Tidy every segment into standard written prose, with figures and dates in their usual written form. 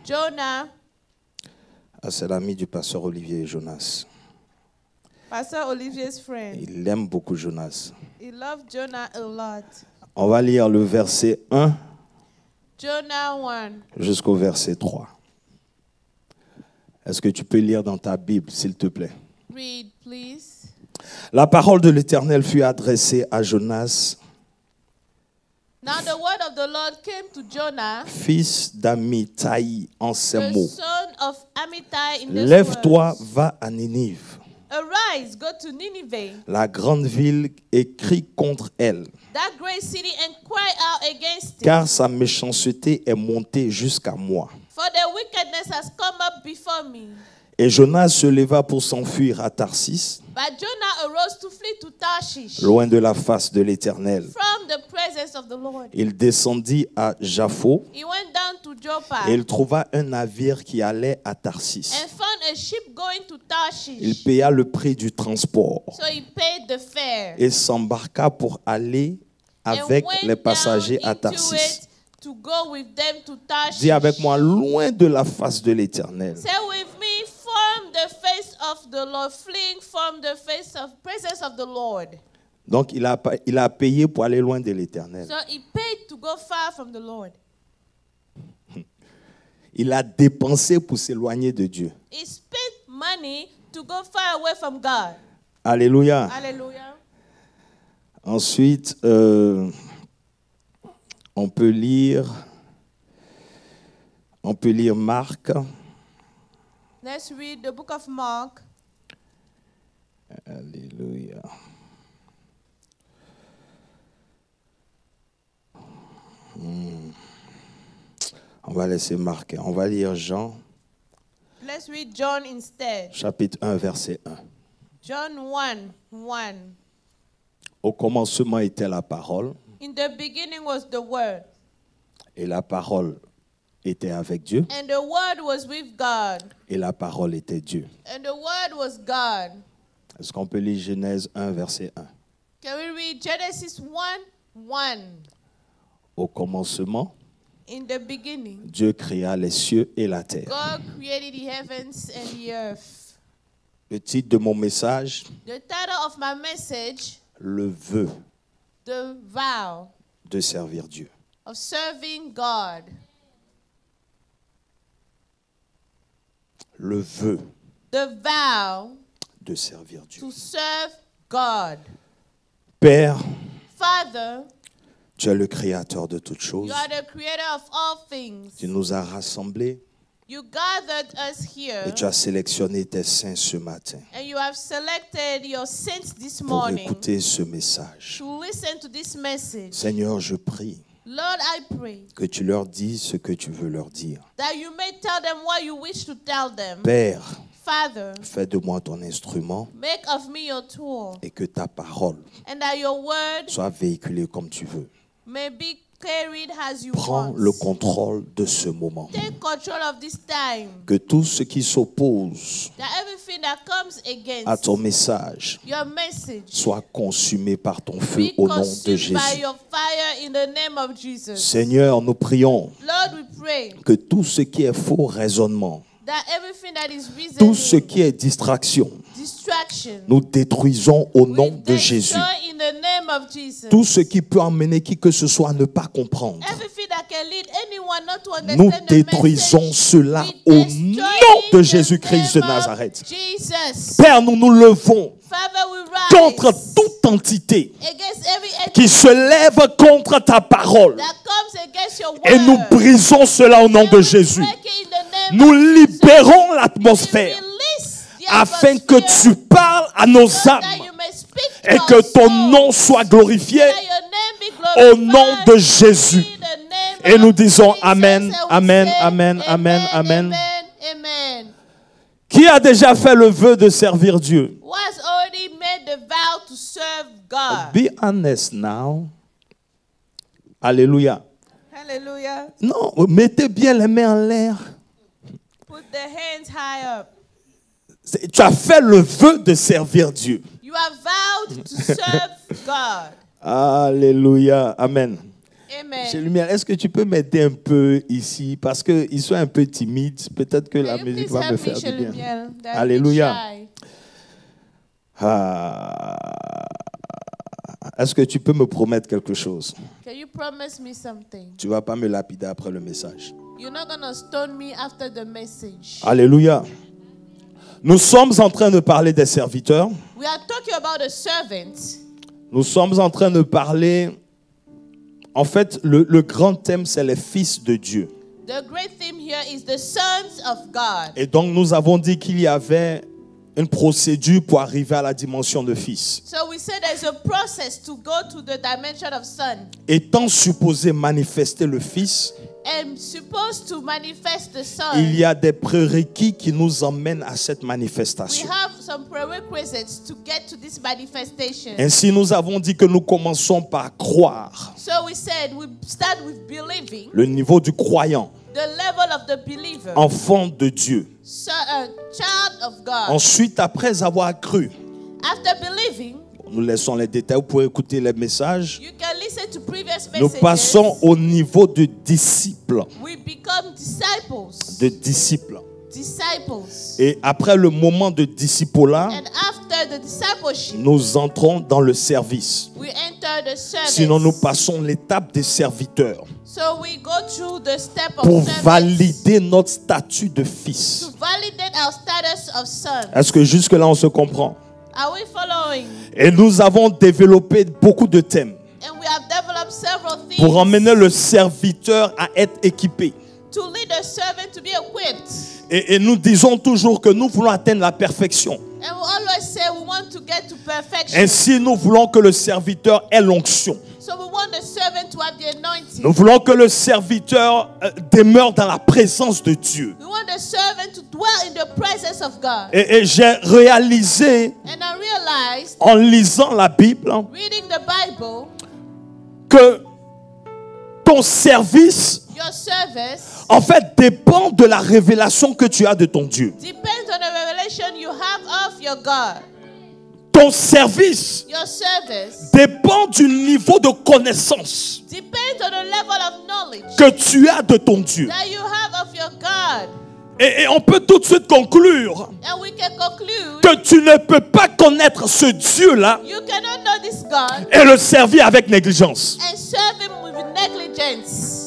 Jonah. Ah, c'est l'ami du pasteur Olivier, Jonas. Pastor Olivier's friend. Il aime beaucoup Jonas. He loved Jonah a lot. On va lire le verset 1 Jonah 1. jusqu'au verset 3. Est-ce que tu peux lire dans ta Bible, s'il te plaît? Read, please. La parole de l'Éternel fut adressée à Jonas, Now the word of the Lord came to Jonah, fils d'Amittai, en ces the mots. son of Amittai, in this Lève-toi, words. va à Ninive, Arise, go to Nineveh, la grande ville, et crie contre elle, that great city, and cry out against it. car sa méchanceté est montée jusqu'à moi. For their wickedness has come up before me. Et Jonas se leva pour s'enfuir à Tarsis, But Jonah arose to flee to Tarshish, loin de la face de l'Éternel. from the presence of the Lord. Il descendit à Jaffo He went down to Joppa, et il trouva un navire qui allait à Tarsis. and found a ship going to Il Tarshish. paya le prix du transport So he paid the fare, et s'embarqua pour aller avec and went les passagers down à into Tarsis. it to go with them to Tarshish. Dis avec moi, loin de la face de l'Éternel. Say with me, from the face of the Lord, fleeing from the presence of the Lord. Donc il a payé pour aller loin de l'Éternel. So he paid to go far from the Lord. Il a dépensé pour s'éloigner de Dieu. He spent money to go far away from God. Alléluia. Hallelujah. Ensuite, on peut lire Marc. Let's read the book of Mark. Alléluia. On va laisser Marc. On va lire Jean, Let's read John instead. chapitre 1, verset 1. John 1:1. Au commencement était la parole, In the beginning was the Word, et la parole était avec Dieu, and the Word was with God, et la parole était Dieu. and the Word was God. Est-ce qu'on peut lire Genèse 1, verset 1? Can we read Genesis 1:1? Au commencement, In the beginning, Dieu créa les cieux et la terre. God created the heavens and the earth. Le titre de mon message, The title of my message, le vœu the vow de servir Dieu. of serving God. Le vœu The vow de servir Dieu. to serve God. Père, Father, tu es le créateur de toutes choses. you are the creator of all things. Tu nous as rassemblés You gathered us here, et tu as sélectionné tes saints ce matin and you have selected your saints this pour morning écouter ce message. to listen to this message. Seigneur, je prie Lord, I pray que tu leur dises ce que tu veux leur dire. that you may tell them what you wish to tell them. Père, Father, fais de moi ton instrument make of me your tool, et que ta parole and that your word soit véhiculée comme tu veux. may be carried as you Prends want. le contrôle de ce moment. Take control of this time. Que tout ce qui s'oppose That everything that comes à against ton message your message soit consumé par ton feu be au nom de consumed by Jésus. your fire in the name of Jesus. Seigneur, nous prions Lord, we pray que tout ce qui est faux raisonnement, that everything that is tout ce reasoning, qui est distraction, distraction, nous détruisons au nom we de Jésus. destroy in the name of Jesus. Tout ce qui peut emmener qui que ce soit à ne pas comprendre, Everything that can lead anyone not to nous understand the détruisons message, cela we au destroy nom in de the Jésus-Christ de name of Nazareth. Jesus. Père, nous nous levons Father, we rise contre toute entité against every qui entity se lève contre ta parole that comes against your word. et nous brisons cela au nom de Jésus. Break it in the name Nous of Jesus. libérons We l'atmosphère release the afin que atmosphere tu parles à nos so that âmes you may speak to et our que ton souls, nom soit glorifié that your name be au glorified nom de Jésus. in the name Et nous of disons Jesus. Amen, And we Amen, say Amen, Amen, Amen. Amen. Qui a déjà fait le vœu de servir Dieu? Who has already made the vow to serve God? Be honest now. Alléluia. Hallelujah. Non, mettez bien les mains en l'air. Put the hands high up. Tu as fait le vœu de servir Dieu. You have vowed to serve God. Alléluia. Amen. Amen. Chez Lumière, est-ce que tu peux m'aider un peu ici? Parce qu'ils sont un peu timides. Peut-être que la Can you musique please va me help faire me, du chez bien. Lumière? They're Alléluia. shy. Est-ce que tu peux me promettre quelque chose? Can you promise me something? Tu ne vas pas me lapider après le message. You're not going to stone me after the message. Alléluia. Nous sommes en train de parler des serviteurs. We are talking about the servants. Nous sommes en train de parler... En fait, le grand thème, c'est les fils de Dieu. The great theme here is the sons of God. Et donc, nous avons dit qu'il y avait une procédure pour arriver à la dimension de fils. So we said there's a process to go to the dimension of son. Étant supposé manifester le fils, And supposed to manifest the son. il y a des prérequis qui nous emmènent à cette We manifestation. have some prerequisites to get to this manifestation. Ainsi, nous avons dit que nous commençons par croire. So we said we start with believing, Le niveau du croyant, the level of the believer, enfant de Dieu. child of God. Ensuite, après avoir cru, After believing, nous laissons les détails pour écouter les messages. you can listen to previous Nous messages. passons au niveau de disciples. We become disciples. De disciples. Disciples. Et après le moment de disciple-là, And after the discipleship, nous entrons dans le service. we enter the service. Sinon, nous passons l'étape des serviteurs So we go through the step of pour service valider notre statut de fils. to validate our status of son. Est-ce que jusque-là, on se comprend? Are we following? Et nous avons développé beaucoup de thèmes And we have developed several things pour emmener le serviteur à être équipé. to lead the servant to be equipped. Et nous disons toujours que nous voulons atteindre la perfection. And we always say we want to get to perfection. Ainsi, nous voulons que le serviteur ait l'onction. So we want the servant to have the anointing. Nous voulons que le serviteur demeure dans la présence de Dieu. We want the servant to dwell in the presence of God. Et j'ai réalisé, And I realized, en lisant la Bible, reading the Bible, que ton service, your service en fait, dépend de la révélation que tu as de ton Dieu. depends on the revelation you have of your God. Ton service Your service dépend du niveau de connaissance depends on the level of knowledge que tu as de ton Dieu. that you have of your God. Et on peut tout de suite conclure And we can conclude que tu ne peux pas connaître ce Dieu-là you cannot know this God et le servir avec négligence. and serve him with negligence.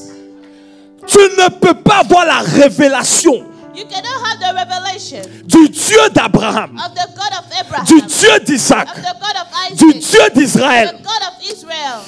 Tu ne peux pas avoir la révélation You cannot have the revelation du Dieu d'Abraham, of the God of Abraham, du Dieu d'Isaac, of the God of du Isaac, Dieu d'Israël the God of Israel,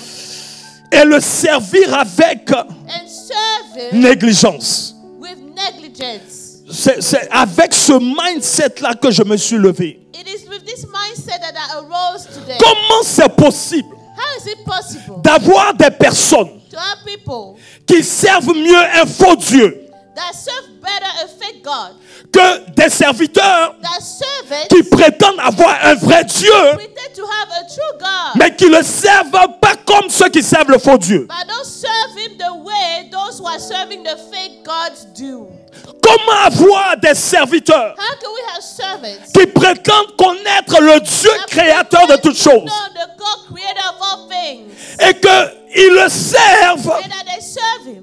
et le servir avec and serve him négligence. with negligence. C'est avec ce mindset-là que je me suis levé. It is with this mindset that I arose today. Comment c'est possible How is it possible d'avoir des personnes to have people qui servent mieux un faux Dieu that serve better a fake God, que des serviteurs that serve it, qui prétendent avoir un vrai Dieu, pretend to have a true God, mais qui ne le servent pas comme ceux qui servent le faux Dieu? but don't serve him the way those who are serving the fake gods do? Comment avoir des serviteurs How can we have servants qui prétendent connaître le Dieu that créateur de pretend toutes to choses know the God creator of all things, et qu'ils le servent, and that they serve him,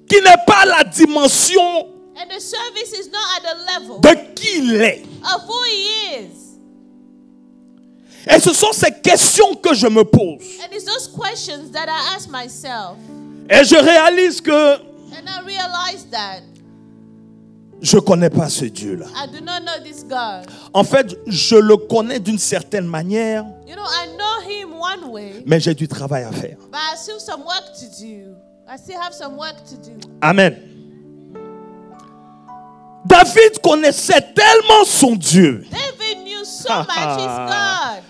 qui n'est pas à la dimension and the service is not at the level de qui il est? of who he is? Et ce sont ces questions que je me pose. And it's those questions that I ask myself, Et je réalise que and I realize that je ne connais pas ce Dieu-là. I do not know this God. En fait, je le connais d'une certaine manière, You know, I know him one way, mais j'ai du travail à faire. but I still some work to do. I still have some work to do. Amen. David connaissait tellement son Dieu David knew so much his God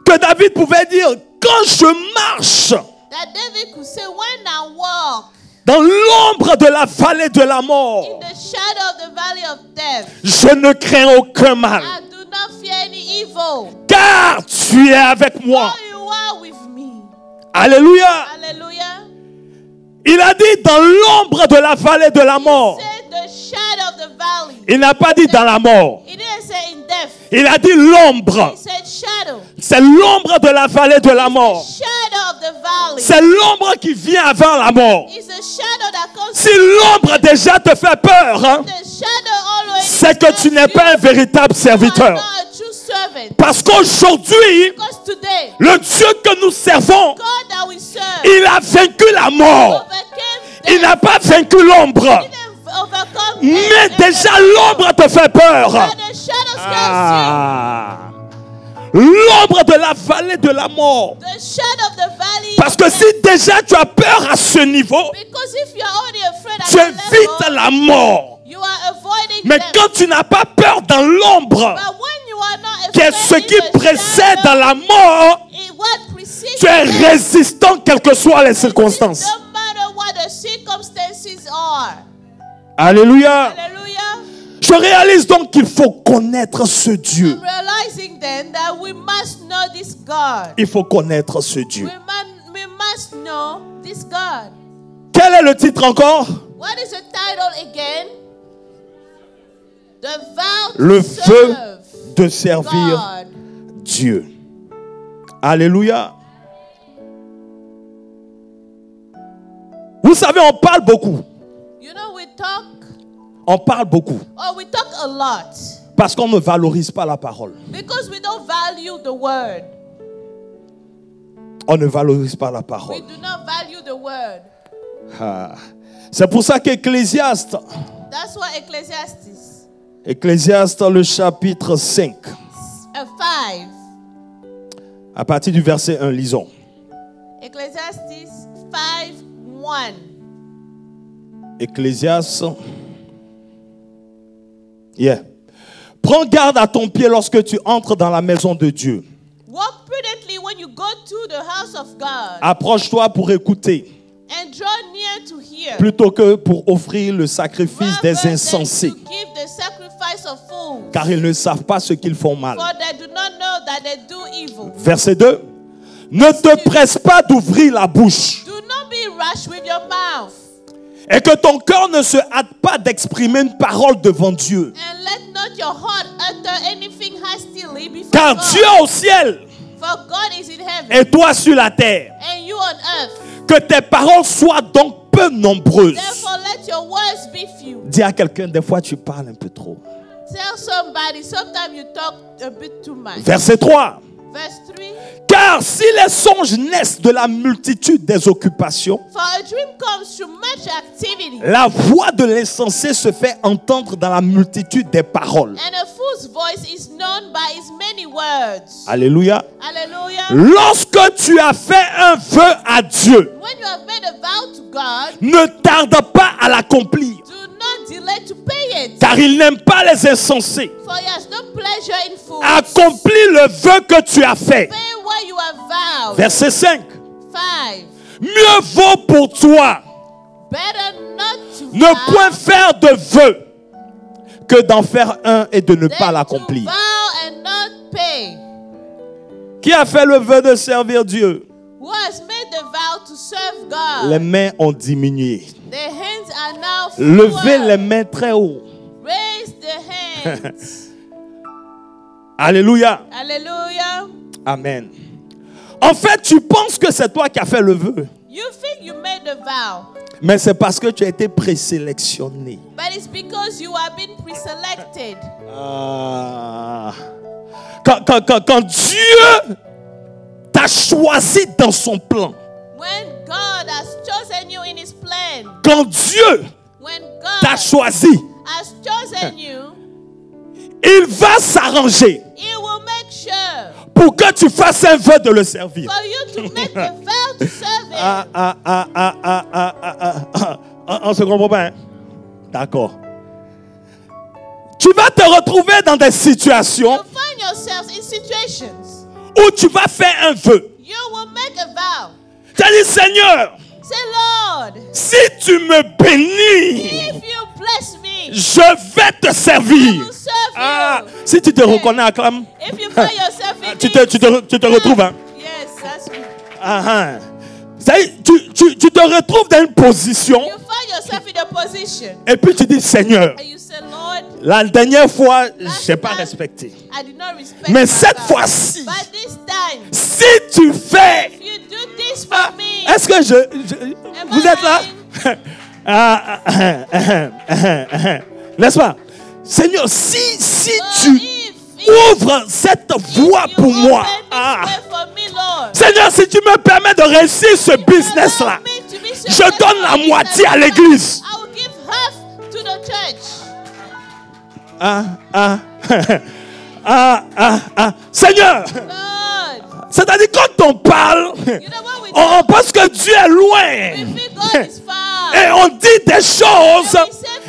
que David pouvait dire, quand je marche that David could say, when I walk dans l'ombre de la vallée de la mort, in the shadow of the valley of death, je ne crains aucun mal, I do not fear any evil. car tu es avec moi. For you are with me. Alléluia. Hallelujah. Il a dit dans l'ombre de la vallée de la mort. He said the shadow of the valley. Il n'a pas dit dans la mort. He didn't say in death. Il a dit l'ombre. He said shadow. C'est l'ombre de la vallée de la mort. Shadow of the valley. C'est l'ombre qui vient avant la mort. It's a shadow that comes. Si l'ombre déjà te fait peur, hein, The shadow always. c'est que tu n'es pas un véritable You are serviteur. not a true servant. Parce qu'aujourd'hui, Because today, le Dieu que nous servons, God that we serve il a vaincu la mort. overcame Il n'a pas vaincu l'ombre. death, overcome Mais death, déjà l'ombre te fait peur. and the shadow scares Ah. L'ombre de la vallée de la mort. you. The shadow of the valley. Parce que si déjà tu as peur à ce niveau, Because if you are only afraid at tu that évites level, la mort. you are avoiding Mais death. quand tu n'as pas peur dans l'ombre, But when you are not qui est afraid ce qui in the précède shadow, la mort, what precedes tu es death, résistant quelles que soient les circonstances. no matter what the circumstances are. Alléluia. Hallelujah. Je réalise donc qu'il faut connaître ce Dieu. I'm realizing then that we must know this God. Il faut connaître ce Dieu. We must know this God. Quel est le titre encore? What is the title again? The vow to Le feu serve de servir God. Dieu. Alléluia. Vous savez, on parle beaucoup. You know, we talk, On parle beaucoup. we talk a lot Parce qu'on ne valorise pas la parole. because we don't value the word. On ne valorise pas la We parole. do not value the word. Ah. C'est pour ça qu'Ecclésiaste, That's why Ecclesiastes Ecclésiaste le chapitre 5, 5, à partir du verset 1, lisons. Ecclesiastes 5, 1. Ecclésiaste. Yeah. Prends garde à ton pied lorsque tu entres dans la maison de Dieu. Walk prudently when you go to the house of God, Approche-toi pour écouter, and draw near to hear. plutôt que pour offrir le sacrifice des Rather than insensés, to give the sacrifice of fools, car ils ne savent pas ce qu'ils font mal. for they do not know that they do evil. Verset 2. Ne te presse pas d'ouvrir la bouche, Do not be rash with your mouth, et que ton cœur ne se hâte pas d'exprimer une parole devant Dieu. and let not your heart utter anything hastily before Car God. Dieu au ciel For God is in heaven, et toi sur la terre. and you on earth. Que tes paroles soient donc peu nombreuses. Therefore, let your words be few. Dis à quelqu'un, des fois tu parles un peu trop. Tell somebody, sometimes you talk a bit too much. Verset 3. Verse 3. Car si les songes naissent de la multitude des occupations, For a dream comes through much activity, la voix de l'insensé se fait entendre dans la multitude des paroles. and a fool's voice is known by his many words. Alléluia. Hallelujah. Lorsque tu as fait un vœu à Dieu, When you have made a vow to God, ne tarde pas à l'accomplir, do not delay to pay it. car il n'aime pas les insensés. For he has no pleasure in fools. Accomplis le vœu que tu as fait. Pay what you have vowed. Verset 5. 5. Mieux vaut pour toi Better not to ne vow point faire de vœu que d'en faire un et de ne pas than to l'accomplir. vow and not pay. Qui a fait le vœu de servir Dieu? Who has made the vow to serve God? Les mains ont diminué. Their hands are now Levez full. les mains très haut. Raise the hands. Alléluia. Hallelujah. Amen. En fait, tu penses que c'est toi qui as fait le vœu. You think you made the vow, Mais c'est parce que tu as été présélectionné. but it's because you have been preselected. Ah. Quand Dieu t'a choisi dans son plan, When God has chosen you in his plan, quand Dieu when t'a God choisi, has chosen you, il va s'arranger he will make sure pour que tu fasses un vœu de le servir. for you to make the vow to serve him. On se comprend pas, hein? D'accord. Tu vas te retrouver dans des situations You find yourselves in situations. où tu vas faire un vœu. You will make a vow. Tu as dit, Seigneur, Say, Lord, si tu me bénis, if you bless me, je vais te I servir. will serve Ah, you. si tu te reconnais, acclame. If you find yourself in Tu this, te retrouves, hein? yes, that's me. Ah, ah. C'est-à-dire, tu te retrouves dans une position You find yourself in a position et puis tu dis, Seigneur, and you say, Lord, La dernière fois, je n'ai pas respecté. I did not respect Mais my cette God. fois-ci, But this time, si tu fais... if you do this for me, Est-ce que vous êtes là? N'est-ce pas? Seigneur, si tu ouvres cette voie you pour moi, open this way for me, Lord, Seigneur, si tu me permets de réussir ce business-là, allow me to be je donne la successful moitié in à this l'église. business. I will give half to the church. Seigneur, Lord, c'est-à-dire quand on parle, you know what we do? on pense que Dieu est We loin. feel God is far. Et on dit des choses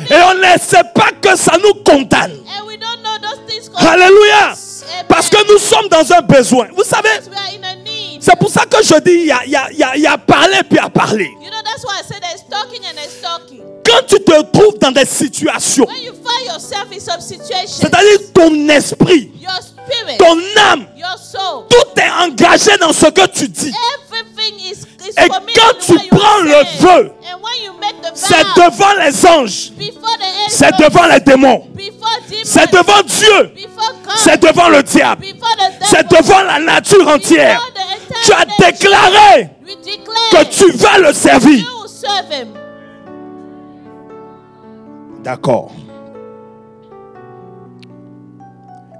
et on ne sait pas que ça nous condamne. And we don't know those things. Alléluia. Amen. Parce que nous sommes dans un besoin. Vous savez, We are in a need. c'est pour ça que je dis, il y a parler puis à parler. You know, that's why I said there's talking and there's talking. Quand tu te trouves dans des situations, When you find yourself in some situation, c'est-à-dire ton esprit, your spirit, ton âme, your soul, tout est engagé dans ce que tu dis. everything is Et committed quand to tu what you prends le say. feu, And when you make the c'est vow, devant les anges, before the c'est angels, devant les démons, before demons, c'est devant Dieu, before God, c'est devant le diable, before the c'est devil, devant la nature entière. before the entire Tu as nation, déclaré we que declare tu vas le servir. you will serve him. D'accord.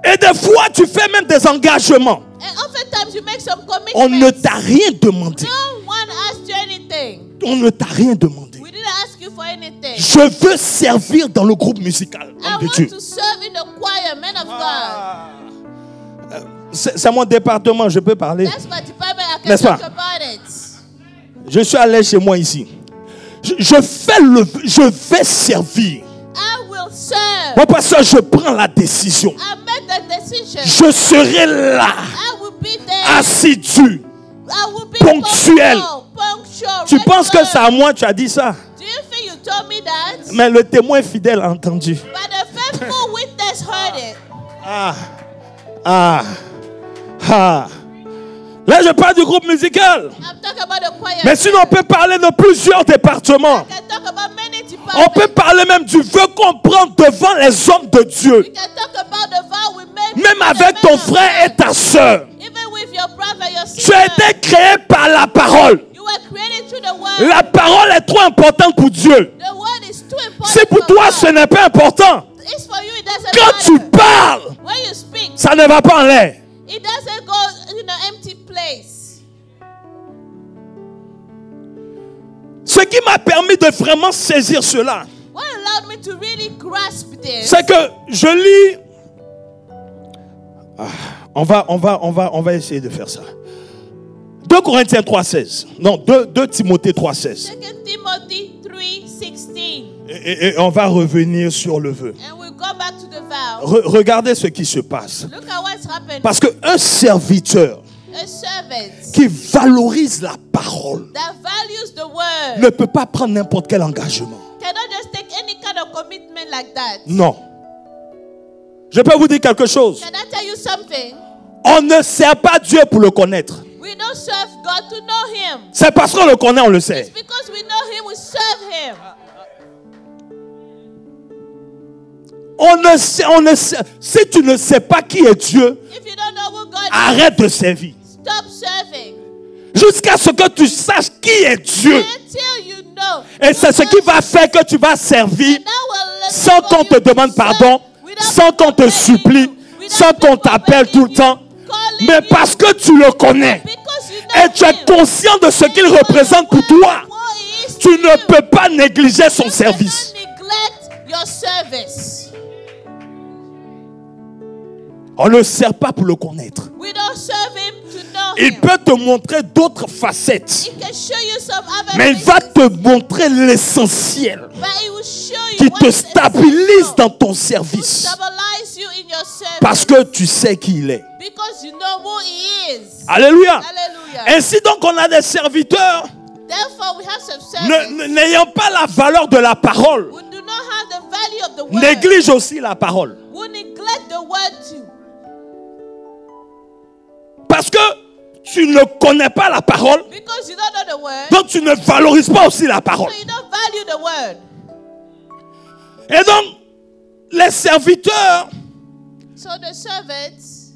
Et des fois, tu fais même des engagements. And oftentimes you make some On ne commitments. t'a rien demandé. No one asked you anything. On ne t'a rien demandé. We didn't ask you for anything. Je veux servir dans le groupe musical. I Homme de want Dieu. to serve in the choir, men of God. C'est mon département, je peux parler. That's my department. I can N'est-ce pas? talk about it. Je suis allé chez moi ici. Je vais servir. I will serve. Moi, parce que je prends la décision. I make the decision. Je serai là, I will be there. assidu. I will be ponctuel. punctual. Tu penses que regular. c'est à moi tu as dit ça? Do you think you told me that? Mais le témoin fidèle a entendu. But the faithful witness heard it. Là, je parle du groupe musical. I'm talking about the choir. Mais sinon, on peut parler de plusieurs départements. I can talk about many On peut departments. parler même du vœu qu'on prend devant les hommes de Dieu. We can talk about the vow we make. Même with the avec men ton of frère et God. ta soeur. Even with your brother, your Tu sister. as été créé par la parole. You were created through the word. La parole est trop importante pour Dieu. The word is too important. Si pour toi God. ce n'est pas important, It's for you, it doesn't quand matter. tu parles, When you speak, ça ne va pas en l'air. it doesn't go in an empty place. Ce qui m'a permis de vraiment saisir cela, What allowed me to really grasp this? c'est que je lis. On va essayer de faire ça. 2 Corinthiens 3,16. Non, 2 Timothée 3,16. 2 Timothy 3:16. Et on va revenir sur le vœu. And we'll go back to the vow. Regardez ce qui se passe. Look at what's happened. Parce qu'un serviteur A servant qui valorise la parole that values the word ne peut pas prendre n'importe quel engagement. cannot just take any kind of commitment like that. Non. Je peux vous dire quelque chose. Can I tell you something? On ne sert pas Dieu pour le connaître. We don't serve God to know Him. C'est parce qu'on le connaît, on le It's sait. because we know Him, we serve Him. On ne sait, si tu ne sais pas qui est Dieu, If you don't know who God is, arrête de servir. stop serving. Jusqu'à ce que tu saches qui est Dieu. Until you know. Et c'est ce qui va faire que tu vas servir And that will let sans you qu'on know te you demande serve pardon, without sans qu'on te people supplie, begging you, without sans qu'on people t'appelle begging tout le you, temps. calling Mais you, parce que tu le connais because you know et tu es Him. conscient de ce qu'il représente pour toi, tu ne peux pas négliger son service. Neglect your service. On ne le sert pas pour le connaître. We don't serve Him to know Il Him. peut te montrer d'autres facettes, He can show you some other mais il va things, te montrer l'essentiel but He will show you qui what te is stabilise essential, dans ton will service. stabilize you in your service. Parce que tu sais qui il est. Because you know who He is. Alléluia. Hallelujah. Ainsi donc, on a des serviteurs Therefore, we have some servants n'ayant pas la valeur de la parole, who do not have the value of the word. négligent aussi la parole. Who neglect the word too. Parce que tu ne connais pas la parole, Because you don't know the word. donc tu ne valorises pas aussi la parole. So you don't value the word. Et donc, les serviteurs, So the servants,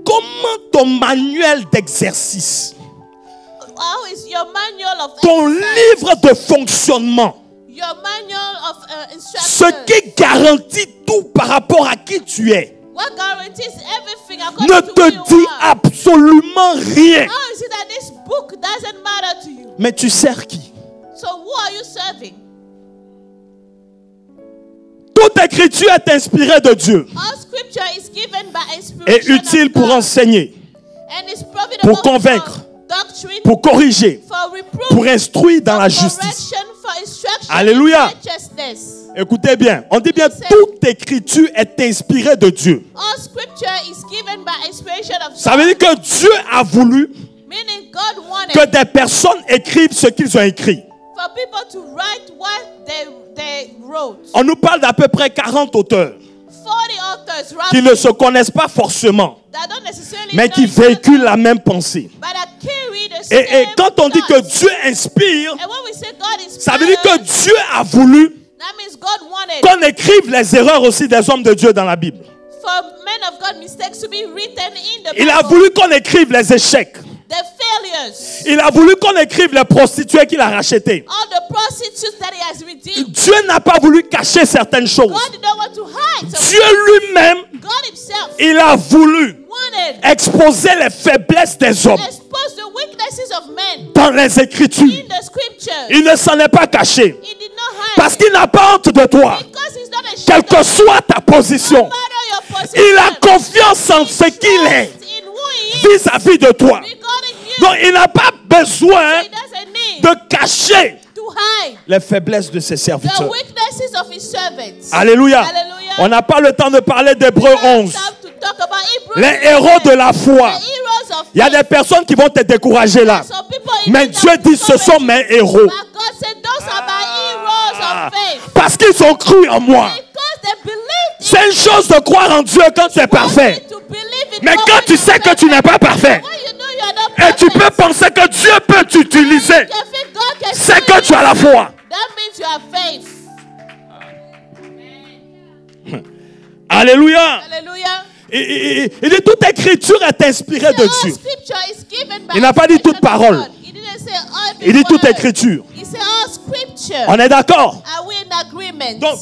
comment ton manuel d'exercice, how is your manual of ton exercise, livre de fonctionnement, your manual of ce instructions, qui garantit tout par rapport à qui tu es, what guarantees everything ne according to te who you dit are? absolument rien. How is it that this book doesn't matter to you? Mais tu sers qui? So who are you serving? Toute écriture est inspirée de Dieu All scripture is given by et inspiration utile of pour God, enseigner, and is profitable pour convaincre, for doctrine, pour corriger, for reproof, pour instruire dans for la justice. correction, for instruction Alléluia. in righteousness. Écoutez bien, on dit bien toute écriture est inspirée de Dieu. All scripture is given by inspiration of Ça veut dire que Dieu a voulu meaning God wanted que des personnes écrivent ce qu'ils ont écrit. for people to write what they wrote. On nous parle d'à peu près 40 auteurs 40 authors qui ne se connaissent pas forcément, that don't necessarily mais know qui each other, véhiculent la même pensée. but that carry the Et same quand on dit que thoughts. Dieu inspire, And when we say God ça veut dire que inspired, Dieu a voulu that means God wanted qu'on écrive les erreurs aussi des hommes de Dieu dans la Bible. for men of God mistakes to be written in the Il a Bible. voulu qu'on écrive les échecs. The failures, Il a voulu qu'on écrive les prostituées qu'il a rachetées. all the prostitutes that He has redeemed. Dieu n'a pas voulu cacher certaines choses. God did not want to hide. So Dieu lui-même, God Himself il a voulu wanted exposer les faiblesses des hommes to expose the weaknesses of men dans les Écritures. in the scriptures. Il ne s'en est pas caché. He did not hide Parce qu'il n'a pas honte de toi. because He's not ashamed Quelle of que soit ta position, no matter your position. il a confiance en ce qu'il est in who He is vis-à-vis de toi. regarding you. Donc il n'a pas besoin He doesn't need de cacher to hide les faiblesses de ses the serviteurs. weaknesses of His servants. Alléluia. Hallelujah. On n'a pas le temps de parler d'Hébreux 11. Time to talk about Hebrews Les héros de la foi. the heroes of Il y a faith. des personnes qui vont te décourager là. Some people even Mais that Dieu dit, ce discourage sont you. mes héros. But God said those are my heroes of faith. Parce qu'ils ont cru en moi. Because they believed in C'est une chose de croire en Dieu quand tu es parfait. to believe in Mais God quand when tu you're sais que tu n'es pas parfait, when you know you are not et tu peux perfect, penser que Dieu peut t'utiliser, you can think God can c'est do que it. tu as la foi. That means you have faith. Alléluia. Hallelujah. Il dit toute écriture est inspirée de All Dieu. scripture is given by Il n'a pas dit toute inspiration of parole. God. He didn't say all Il dit toute word. écriture. He said all scripture. On est d'accord? Are we in agreement? Donc,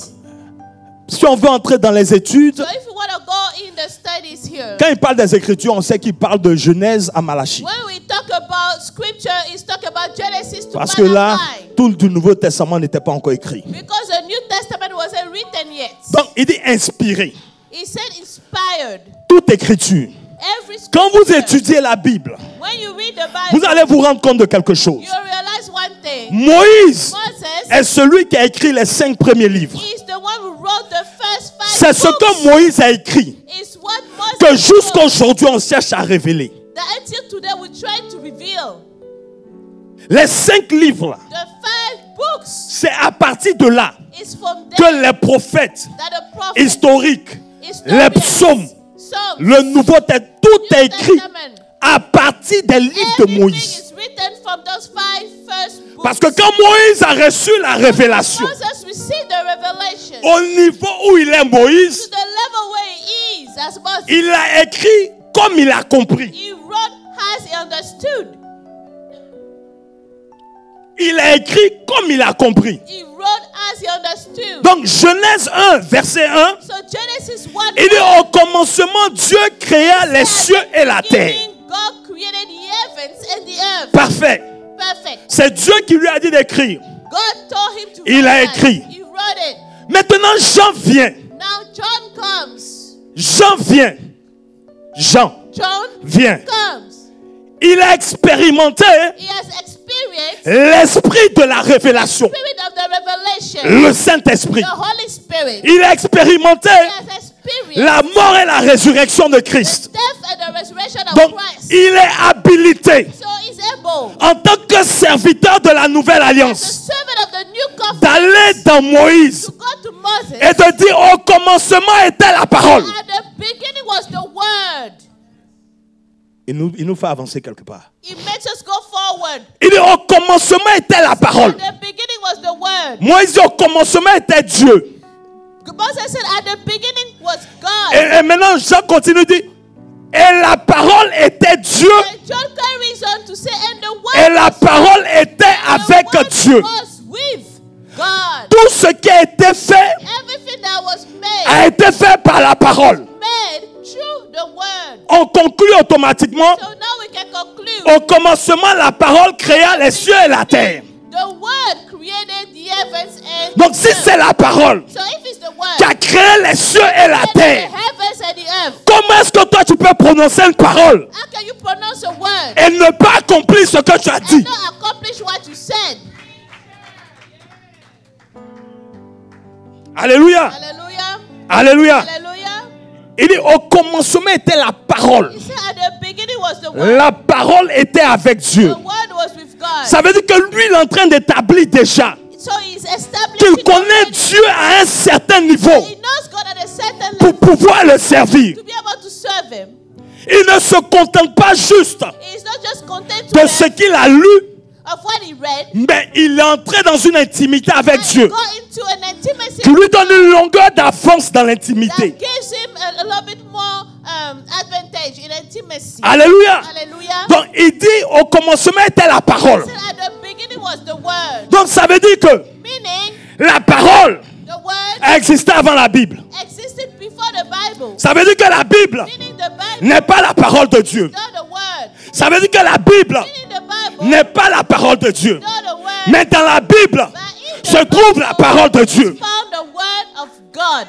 si on veut entrer dans les études, so if you want to go in the studies here, quand il parle des écritures, on sait qu'il parle de Genèse à Malachie. when we talk about scripture, it's talk about Genesis to Parce que là, Malachi. tout le Nouveau Testament n'était pas encore écrit. Because the New Testament wasn't written yet. Donc, il dit inspiré. He said inspired. Toute écriture. Every scripture. Quand vous étudiez la Bible, When you read the Bible, vous allez vous rendre compte de quelque chose. you realize one thing. Moïse Moses est celui qui a écrit les 5 premiers livres. is the one who wrote the first 5 C'est ce books. que Moïse a écrit It's what Moses que wrote jusqu'à aujourd'hui on cherche à révéler. that until today we try to reveal. Les 5 livres, The 5 books c'est à partir de là is from que there les prophètes that the prophet historiques, les historians, psaumes, Psalms, le Nouveau Testament, tout est New écrit Testament, à partir des livres de everything Moïse. is written from those 5 first books. Parce que quand Moïse a reçu la révélation, Moses received the revelation au niveau où il est to Moïse, the level where he is as Moses. il a écrit comme il a compris. He wrote as he understood. Il a écrit comme il a compris. He wrote as he understood. Donc Genèse 1, verset 1, So Genesis 1, il dit au commencement Dieu créa les cieux et la terre. God created the heavens and the earth. Parfait. Perfect. C'est Dieu qui lui a dit d'écrire. God told him to Il write a that. écrit. He wrote it. Maintenant Jean vient. Now John comes. Jean vient. Jean John vient. comes. Il a expérimenté He has experienced l'esprit de la révélation. spirit of the revelation. Le Saint-Esprit. The Holy Spirit. Il a expérimenté He has experienced la mort et la résurrection de Christ. death and the resurrection of Donc, Christ. il est habilité So he's able, en tant que serviteur de la nouvelle the alliance servant of the new covenant, d'aller dans Moïse to go to Moses. et de dire au commencement était la parole. At the beginning was the word. Il nous fait avancer quelque part. It makes us go forward. Il dit au commencement était la parole. At the beginning was the word. Moïse dit au commencement était Dieu. Moses said at the beginning was God. Et maintenant, Jean continue de dire, et la parole était Dieu, And John carries on to say, and the word et la parole était avec the word Dieu. was with God. Tout ce qui a été fait Everything that was made, a été fait par la parole. made through the word. On conclut automatiquement, So now we can conclude. au commencement, la parole créa les cieux et la terre. The word created the heavens and Donc si c'est la parole so if it's the word qui a créé les cieux et la created terre, the heavens and the earth, comment est-ce que toi tu peux prononcer une parole how can you pronounce a word et ne pas accomplir ce que tu as and dit? not accomplish what you said? Alléluia. Hallelujah. Alléluia. Hallelujah. Il dit au commencement était la parole. He said at the beginning was the word. La parole était avec Dieu. The word was with God. Ça veut dire que lui, il est en train d'établir déjà So he's establishing qu'il connaît the word. Dieu à un certain niveau He knows God at a certain pour level pouvoir le servir. to be able to serve him. Il ne se contente pas juste He's not just content de to ce learn qu'il a lu, of what he read, mais il est entré dans une intimité avec but Dieu go into an intimacy qui lui donne une longueur d'avance dans that l'intimité. gives him a little bit more advantage in intimacy. Alléluia. Hallelujah. Donc il dit au commencement était la parole. He said at the beginning was the word, Donc ça veut dire que meaning la parole the word a existé avant la Bible. existed before the Bible. Ça veut dire que la Bible Meaning the Bible n'est pas la parole de Dieu. is not the word. Ça veut dire que la Bible Meaning the Bible n'est pas la parole de Dieu. is not the word. Mais dans la Bible But in the se trouve la Bible parole de is Dieu. found the word of God.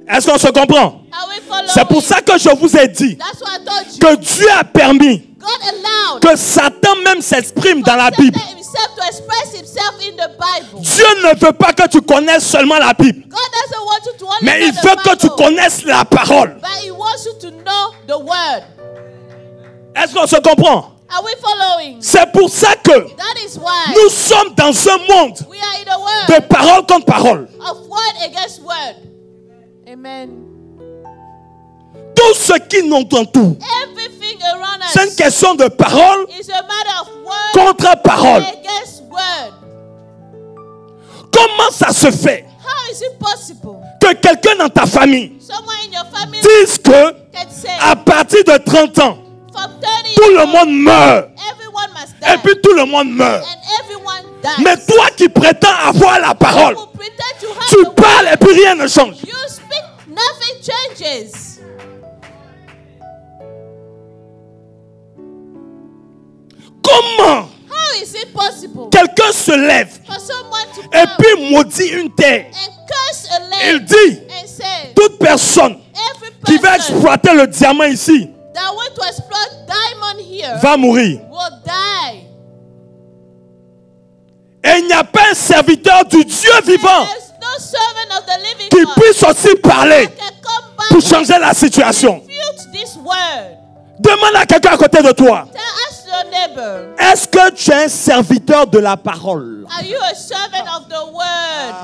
Est-ce qu'on se comprend? Are we following? C'est pour ça que je vous ai dit That's what I told you. que Dieu a permis God allowed que Satan même s'exprime dans la Satan Bible. himself to express himself in the Bible. Dieu ne veut pas que tu connaisses seulement la Bible, God doesn't want you to only mais know il the veut que tu Bible, connaisses la parole. but he wants you to know the word. Est-ce qu'on se comprend? Are we following? C'est pour ça que That is why nous sommes dans un monde we are in a world de parole contre parole. of word against word. Amen. Tout ce qui nous entoure, Everything around c'est une us question de parole is a matter of word contre parole. against word. Comment ça se fait How is it possible? que quelqu'un dans ta famille Someone in your family dise que can say à partir de 30 ans, from 30 tout le years monde meurt everyone must et die puis tout le monde meurt? and everyone dies. Mais toi qui prétends avoir la parole, You pretend to have tu the word. parles et puis rien ne change. You speak, nothing changes. Comment How is it possible quelqu'un se lève for someone to et come puis maudit une terre? and curse a Il land dit, and say toute personne every qui va person exploiter le diamant ici that want to exploit diamond here va mourir. will die. Et il n'y a pas un serviteur du Dieu vivant There's no servant of the living qui God puisse aussi parler that can come back pour changer la situation. and refute this word. Demande à quelqu'un à côté de toi. Ask your neighbor, Est-ce que tu es un serviteur de la parole? are you a servant of the word?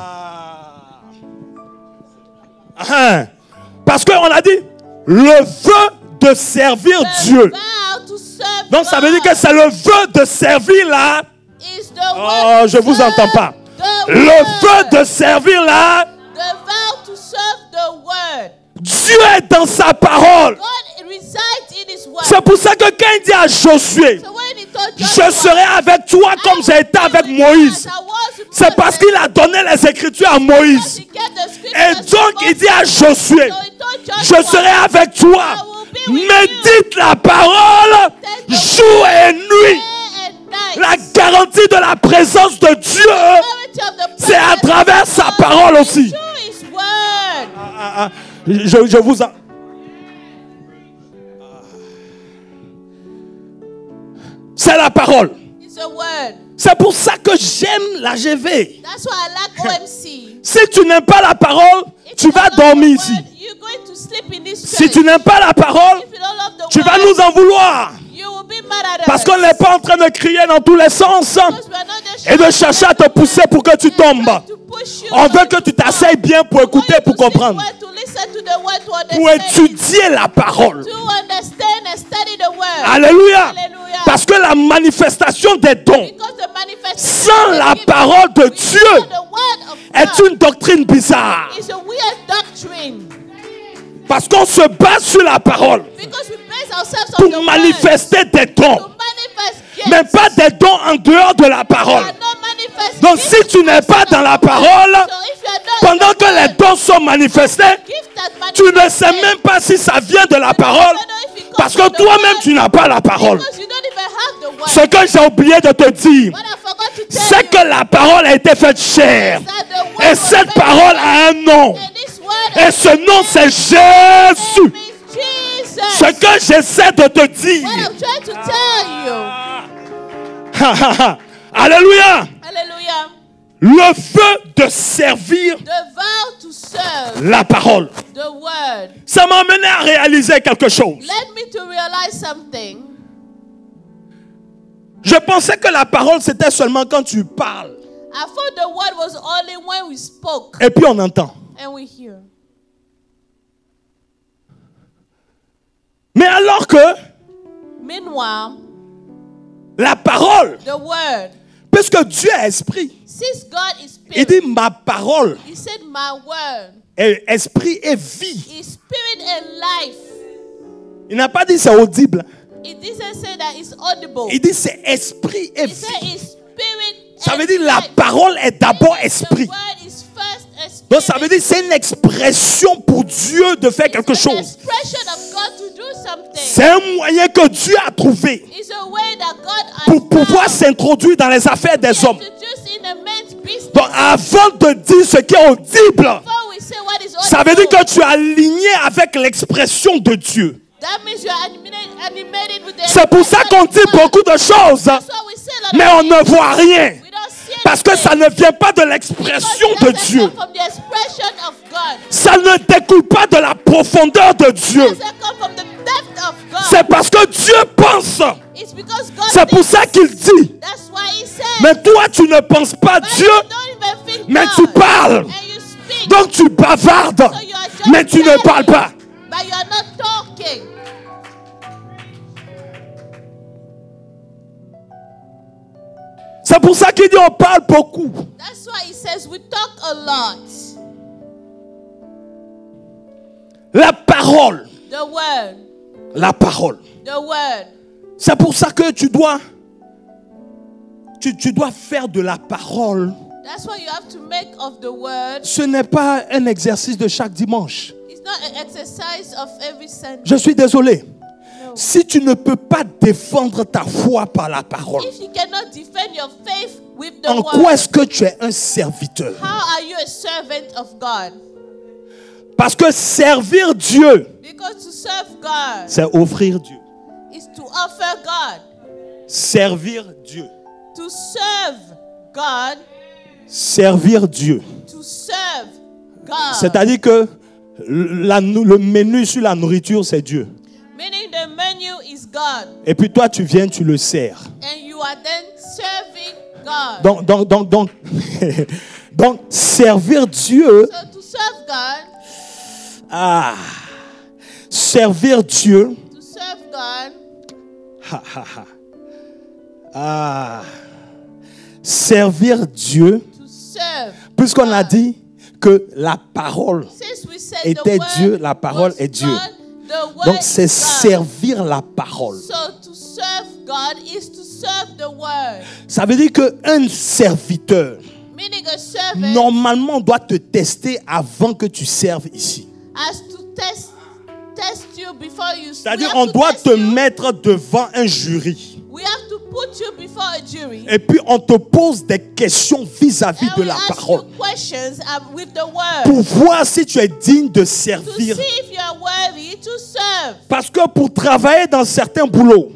Parce qu'on a dit le vœu de servir The Dieu. vow to serve Donc ça veut dire que God c'est le vœu de servir là. is the Oh, word to je vous serve entends pas. the Le word. vœu de servir là. The vow to serve the word. Dieu est dans sa parole. God resides in his word. C'est pour ça que quand il dit à Josué, So when he told je Joshua, serai avec toi comme j'ai été avec Moïse, c'est parce qu'il a donné les Écritures à Moïse. Et donc il dit à Josué, je serai avec toi, médite la parole jour et nuit. La garantie de la présence de Dieu, c'est à travers sa parole aussi. Je vous en... C'est la parole. C'est pour ça que j'aime la GV. Si tu n'aimes pas la parole, tu vas dormir ici. Si tu n'aimes pas la parole, tu vas nous en vouloir. Parce qu'on n'est pas en train de crier dans tous les sens et de chercher à te pousser pour que tu tombes. On veut que tu t'asseyes bien pour écouter, pour comprendre. Pour étudier la parole. Alléluia. Parce que la manifestation des dons sans la parole de Dieu est une doctrine bizarre. Parce qu'on se base sur la parole pour manifester des dons, mais pas des dons en dehors de la parole. Donc si tu n'es pas dans la parole, pendant que les dons sont manifestés, tu ne sais même pas si ça vient de la parole, parce que toi-même tu n'as pas la parole. Ce que j'ai oublié de te dire, c'est que la parole a été faite chair, et cette parole a un nom, et ce nom c'est Jésus. Ce que j'essaie de te dire. Alléluia. Le feu de servir la parole. Ça m'a amené à réaliser quelque chose. Je pensais que la parole c'était seulement quand tu parles. Et puis on entend. Mais alors que la parole, puisque Dieu est esprit, il dit ma parole est esprit et vie. Il n'a pas dit c'est audible. Il dit c'est esprit et vie. Ça veut dire la parole est d'abord esprit. Donc ça veut dire c'est une expression pour Dieu de faire quelque chose. C'est un moyen que Dieu a trouvé pour pouvoir s'introduire dans les affaires des hommes. Donc avant de dire ce qui est audible, ça veut dire que tu es aligné avec l'expression de Dieu. C'est pour ça qu'on dit beaucoup de choses, mais on ne voit rien. Parce que ça ne vient pas de l'expression de Dieu. Ça ne découle pas de la profondeur de Dieu. C'est parce que Dieu pense. C'est pour ça qu'il dit. Mais toi, tu ne penses pas Dieu, mais tu parles. Donc tu bavardes, mais tu ne parles pas. C'est pour ça qu'il dit on parle beaucoup. La parole. La parole. C'est pour ça que tu dois faire de la parole. Ce n'est pas un exercice de chaque dimanche. Je suis désolé. Si tu ne peux pas défendre ta foi par la parole, en quoi est-ce que tu es un serviteur? Parce que servir Dieu, c'est offrir Dieu. Servir Dieu. Servir Dieu. C'est-à-dire que le menu sur la nourriture, c'est Dieu. Meaning the menu is God. Et puis toi, tu viens, tu le sers. And you are then serving God. Donc, servir Dieu. So to serve God. Servir Dieu. To serve God. Servir Dieu. To serve. Puisqu'on a dit que la parole était Dieu, la parole est Dieu. Donc c'est servir la parole. Ça veut dire qu'un serviteur, normalement, doit te tester avant que tu serves ici. C'est-à-dire on doit te mettre devant un jury. Et puis on te pose des questions vis-à-vis de la parole pour voir si tu es digne de servir. Parce que pour travailler dans certains boulots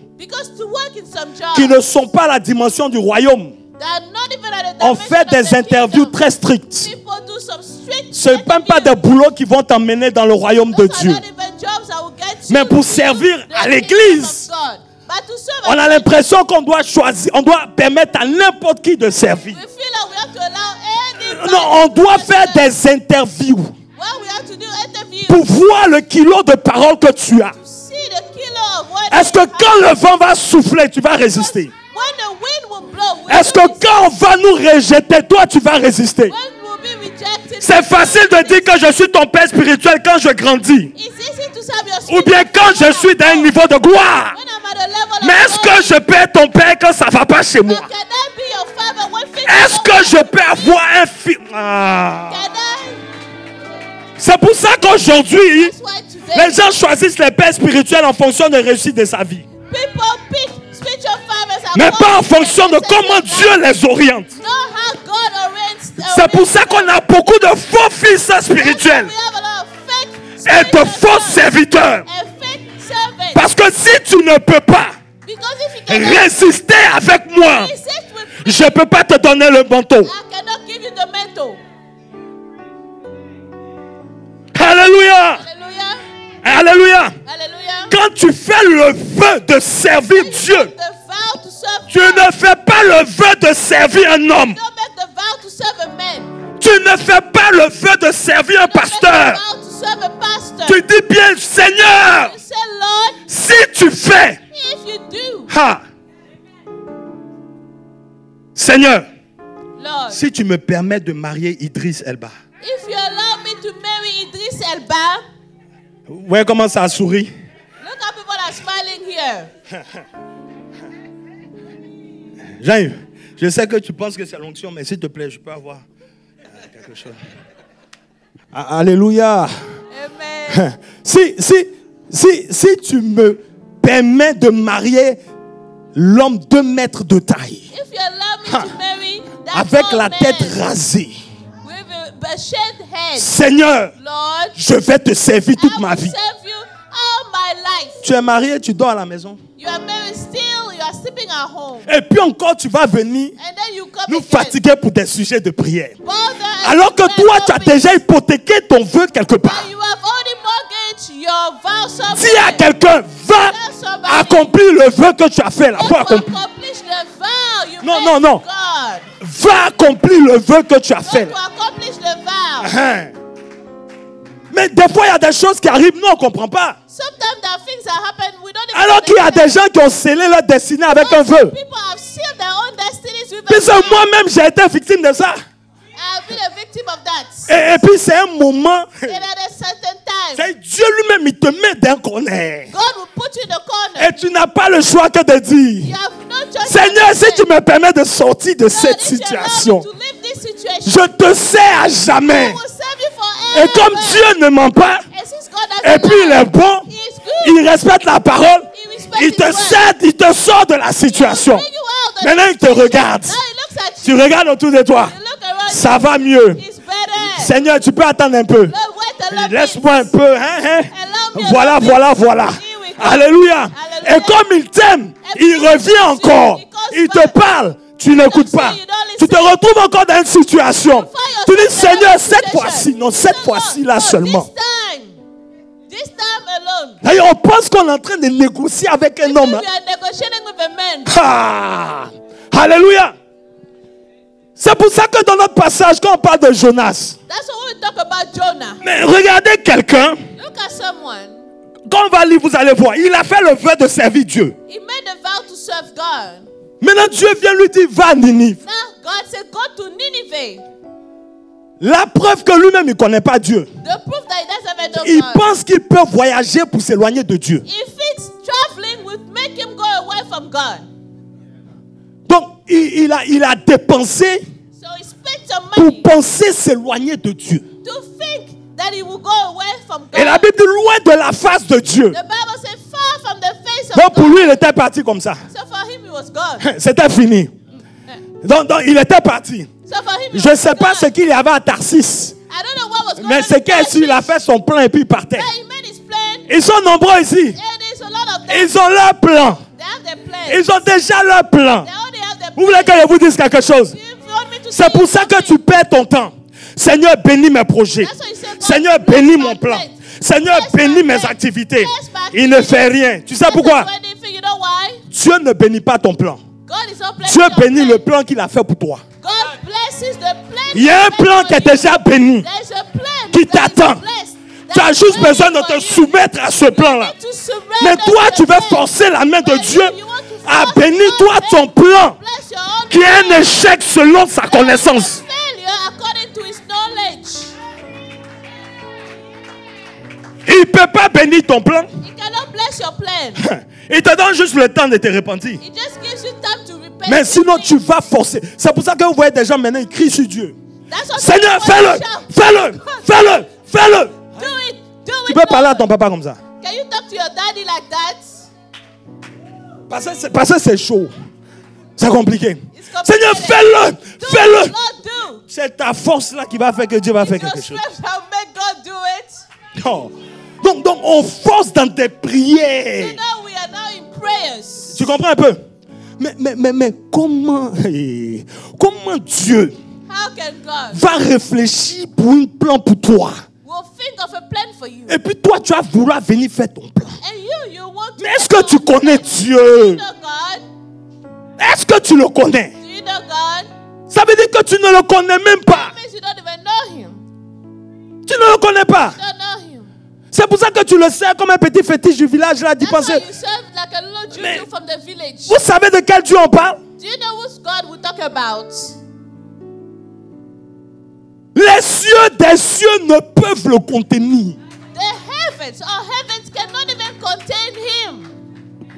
qui ne sont pas la dimension du royaume, on fait des interviews très strictes. Ce n'est même pas des boulots qui vont t'emmener dans le royaume de Dieu. Mais pour servir à l'église, on a l'impression qu'on doit choisir, on doit permettre à n'importe qui de servir. Non, on doit faire des interviews pour voir le kilo de parole que tu as. Est-ce que quand le vent va souffler, tu vas résister? Est-ce que quand on va nous rejeter, toi tu vas résister? C'est facile de dire que je suis ton père spirituel quand je grandis. Ou bien quand je suis dans un niveau de gloire. Mais est-ce que je peux être ton père quand ça ne va pas chez moi? Est-ce que je peux avoir un fils? C'est pour ça qu'aujourd'hui, les gens choisissent les pères spirituels en fonction de la réussite de sa vie. Mais pas en fonction de comment Dieu les oriente. C'est pour ça qu'on a beaucoup de faux fils spirituels et de faux serviteurs. Parce que si tu ne peux pas résister avec moi, je ne peux pas te donner le manteau. Alléluia. Alléluia. Quand tu fais le vœu de servir Dieu, tu ne fais pas le vœu de servir un homme. Tu ne fais pas le vœu de servir un pasteur. Tu dis bien, Seigneur, si tu fais, Seigneur, si tu me permets de marier Idriss Elba. Vous voyez comment ça sourit? Look how people are smiling here. Jean, je sais que tu penses que c'est l'onction, mais s'il te plaît, je peux avoir quelque chose. Alléluia. Amen. Si tu me permets de marier l'homme 2 mètres de taille, avec la tête rasée, Seigneur, Lord, je vais te servir toute ma vie. Tu es marié, tu dors à la maison. Et puis encore, tu vas venir nous fatiguer pour des sujets de prière. Alors que toi, tu as déjà hypothéqué ton vœu quelque part. Dis à quelqu'un, va accomplir le vœu que tu as fait là. Non. Va accomplir le vœu que tu as fait là. Mais des fois, il y a des choses qui arrivent, nous, on ne comprend pas. Alors qu'il y a des gens qui ont scellé leur destinée avec un vœu. Puis moi-même, j'ai été victime de ça. Et puis c'est un moment. Dieu lui-même, il te met d'un corner. Et tu n'as pas le choix que de dire, Seigneur, si tu me permets de sortir de cette situation, je te sers à jamais. Et comme Dieu ne ment pas, et puis il est bon, il respecte la parole, il te cède, il te sort de la situation. Maintenant il te regarde. Tu regardes autour de toi. Ça va mieux. Seigneur, tu peux attendre un peu. Laisse-moi un peu. Voilà. Alléluia. Et comme il t'aime, il revient encore. Il te parle. Tu n'écoutes pas. Tu te retrouves encore dans une situation. Tu dis, Seigneur, cette fois-ci là seulement. D'ailleurs, on pense qu'on est en train de négocier avec un homme. Alléluia. C'est pour ça que dans notre passage, quand on parle de Jonas, mais regardez quelqu'un. Quand on va lire, vous allez voir, il a fait le vœu de servir Dieu. Maintenant, Dieu vient lui dire, va à Ninive. La preuve que lui-même, il ne connaît pas Dieu. Il pense qu'il peut voyager pour s'éloigner de Dieu. Donc, il a dépensé pour penser s'éloigner de Dieu. Et la Bible dit loin de la face de Dieu. Donc pour lui, il était parti comme ça. C'était fini. Donc il était parti. Je ne sais pas ce qu'il y avait à Tarsis. Mais c'est qu'il a fait son plan et puis il partait. Ils sont nombreux ici. Ils ont leur plan. Ils ont déjà leur plan. Vous voulez que je vous dise quelque chose? C'est pour ça que tu perds ton temps. Seigneur, bénis mes projets. Seigneur, bénis mon plan. Seigneur, bénis mes activités. Il ne fait rien. Tu sais pourquoi? Dieu ne bénit pas ton plan. Dieu bénit le plan qu'il a fait pour toi. Il y a un plan qui est déjà béni, qui t'attend. Tu as juste besoin de te soumettre à ce plan-là. Mais toi, tu veux forcer la main de Dieu à bénir toi ton plan qui est un échec selon sa connaissance. Il ne peut pas bénir ton plan. Il te donne juste le temps de te repentir. Mais sinon, tu vas forcer. C'est pour ça que vous voyez des gens maintenant, ils crient sur Dieu. Seigneur, fais-le, fais-le, fais-le, fais-le. Tu peux parler à ton papa comme ça. Can you talk to your daddy like that? Parce que c'est chaud. C'est compliqué. Seigneur, fais-le, fais-le. C'est ta force là qui va faire que Dieu va faire quelque chose. Non. Donc on force dans tes prières. So now we are now in prayers. Tu comprends un peu? Mais comment Dieu va réfléchir pour un plan pour toi? Think of a plan for you. Et puis toi, tu vas vouloir venir faire ton plan. And you want to. Mais est-ce que tu connais Dieu? Do you know God? Est-ce que tu le connais? Do you know God? Ça veut dire que tu ne le connais même pas. That means you don't even know him. Tu ne le connais pas. You don't know him. C'est pour ça que tu le sers comme un petit fétiche du village là, d'y penser. You serve like a little Jew from the village. Vous savez de quel Dieu on parle? Do you know whose God we talk about? Les cieux des cieux ne peuvent le contenir. The heavens, our heavens cannot even contain him.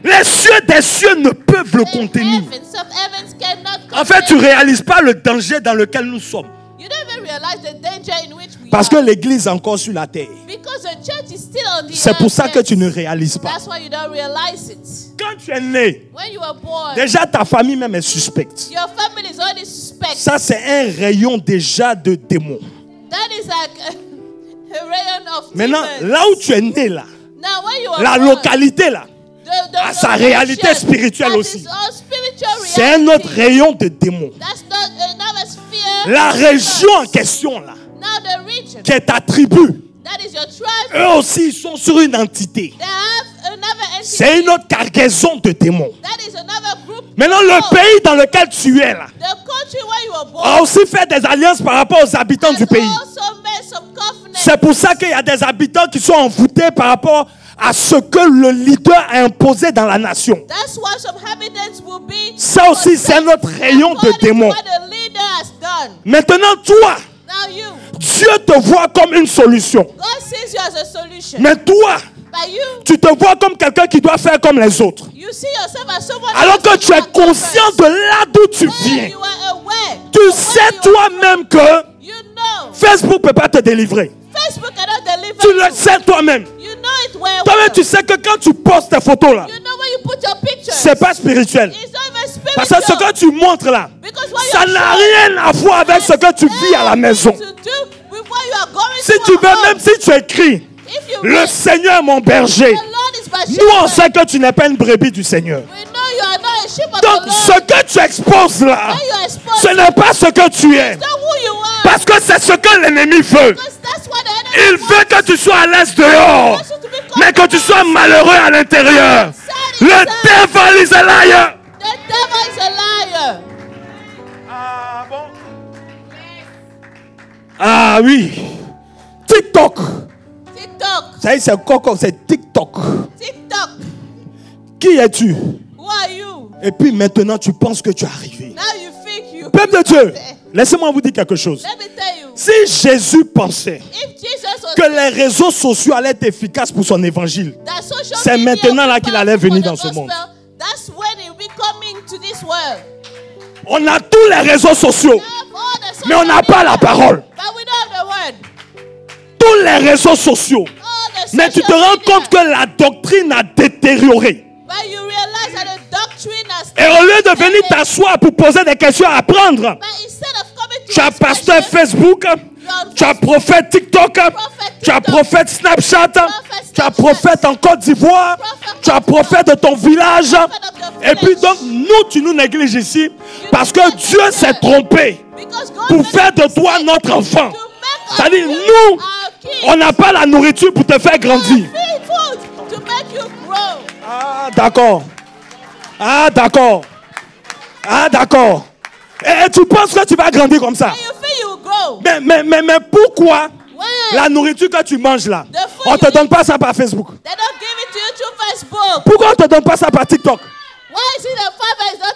Les cieux des cieux ne peuvent le contenir. Heavens of heavens cannot contain. En fait, tu ne réalises pas le danger dans lequel nous sommes. You don't even realize the danger in which we Parce que l'église est encore sur la terre. Because the church is still on the C'est pour ça que tu ne réalises pas. That's why you don't realize it. Quand tu es né, when you were born, déjà ta famille même est suspecte. Your family is already suspect. Ça c'est un rayon déjà de démons. That is like a rayon of Maintenant, demons. là où tu es né là, Now, when you were la born, localité là, à sa réalité spirituelle aussi. C'est un autre rayon de démons. That's not another sphere. La région en question là, Now the region, qui est ta tribu, that is your tribe, eux aussi ils sont sur une entité. they have another entity. C'est une autre cargaison de démons. That is another group. Maintenant, le pays dans lequel tu es là, The country where you were born, a aussi fait des alliances par rapport aux habitants du pays. also made some covenants. C'est pour ça qu'il y a des habitants qui sont envoûtés par rapport à ce que le leader a imposé dans la nation. That's why some inhabitants will be. Ça aussi, c'est notre rayon de démons. What the leader has done. Maintenant, toi, Now you, Dieu te voit comme une solution. God sees you as a solution. Mais toi, But you, tu te vois comme quelqu'un qui doit faire comme les autres. you see yourself as someone Alors else que tu es who conscient de là d'où tu when viens. you are aware, Tu of sais where you are toi-même from, que you know Facebook ne peut pas te délivrer. Facebook cannot deliver Tu you. le sais toi-même. You know it well. Toi-même, tu sais que quand tu postes tes photos là, You know when you put your pictures. c'est pas spirituel. It's not even spiritual. Parce que ce que tu montres là, Because what ça you're n'a showing rien à voir avec ce que tu vis à la maison. to do with what you are going Si through tu at veux, home. même si tu écris, If you le read, Seigneur est mon berger, the Lord is my nous on shepherd. sait que tu n'es pas une brebis du Seigneur. We know you are not a sheep of Donc the Lord. ce que tu exposes là, When you are exposed, ce n'est pas ce que tu es. it's not who you are. Parce que c'est ce que l'ennemi veut. Because that's what the enemy Il veut que tu sois à l'aise dehors, wants you to be mais que tu sois malheureux à l'intérieur. Le devil is a liar. The devil is a liar. Ah bon? Ah oui. TikTok. TikTok. Ça y est, c'est Coco, c'est TikTok. TikTok. Qui es-tu? Who are you? Et puis maintenant, tu penses que tu es arrivé. Now you think you. Peuple de Dieu, laissez-moi vous dire quelque chose. Let me tell you. Si Jésus pensait If Jesus was que les réseaux sociaux allaient être efficaces pour son évangile, that social c'est media maintenant là will qu'il be allait powerful venir for dans the ce monde. gospel, that's when he will be coming to this world. On a tous les réseaux sociaux, We have all the social mais on n'a pas la media, parole. But we don't have the word. Tous les réseaux sociaux. All the Mais tu te social rends media. compte que la doctrine a détérioré. But you realize that the doctrine has Et au lieu de venir taken. t'asseoir pour poser des questions à apprendre, But instead of coming to tu as ask pasteur questions, Facebook, tu as prophète TikTok, tu as prophète Snapchat, tu as prophète en Côte d'Ivoire, tu as prophète de ton village. Et puis donc, nous, tu nous négliges ici parce que Dieu s'est trompé because God pour made faire de us toi to notre enfant. make us C'est-à-dire, feed nous, our kids. on n'a pas la nourriture pour te faire grandir. Feed food to make you grow. Ah, d'accord. Ah, d'accord. Ah, d'accord. Et tu penses que tu vas grandir comme ça. And you feel you grow. Mais pourquoi Why? La nourriture que tu manges là, on ne te donne pas ça par Facebook. Pourquoi on ne te donne pas ça par TikTok?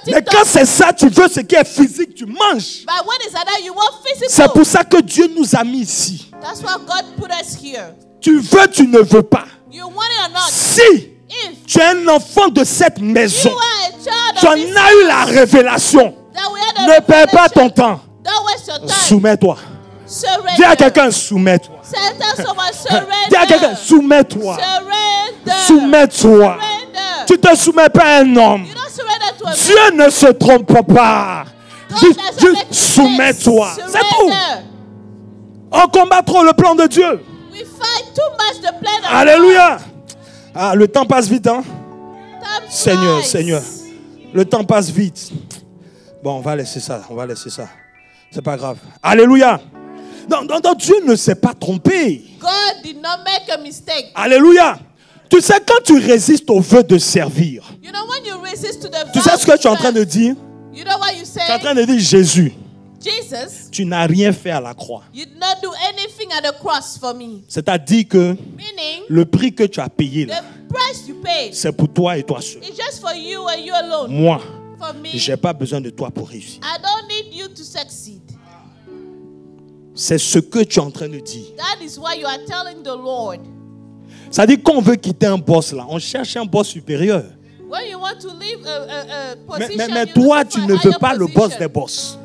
Mais quand c'est ça, tu veux ce qui est physique, tu manges. C'est pour ça que Dieu nous a mis ici. Tu veux, tu ne veux pas. Si tu es un enfant de cette maison, tu en as eu la révélation. Ne perds pas ton temps. Soumets-toi. Dis à quelqu'un, soumets-toi. Dis à quelqu'un, soumets-toi. Soumets-toi. Tu ne te soumets pas à un homme. Dieu ne se trompe pas. Juste soumets-toi. C'est tout. On combat trop le plan de Dieu. Alléluia. Ah, le temps passe vite, hein? Seigneur, Seigneur. Le temps passe vite. Bon, on va laisser ça. C'est pas grave. Alléluia. Donc Dieu ne s'est pas trompé. God did not make a mistake. Alléluia. Tu sais, quand tu résistes au vœu de servir, tu sais ce que tu es en train de dire? Tu es en train de dire, Jésus, tu n'as rien fait à la croix. C'est-à-dire que le prix que tu as payé là, c'est pour toi et toi seul. Moi, je n'ai pas besoin de toi pour réussir. C'est ce que tu es en train de dire. C'est-à-dire qu'on veut quitter un boss là, on cherche un boss supérieur. Mais toi, tu ne veux pas le boss des boss.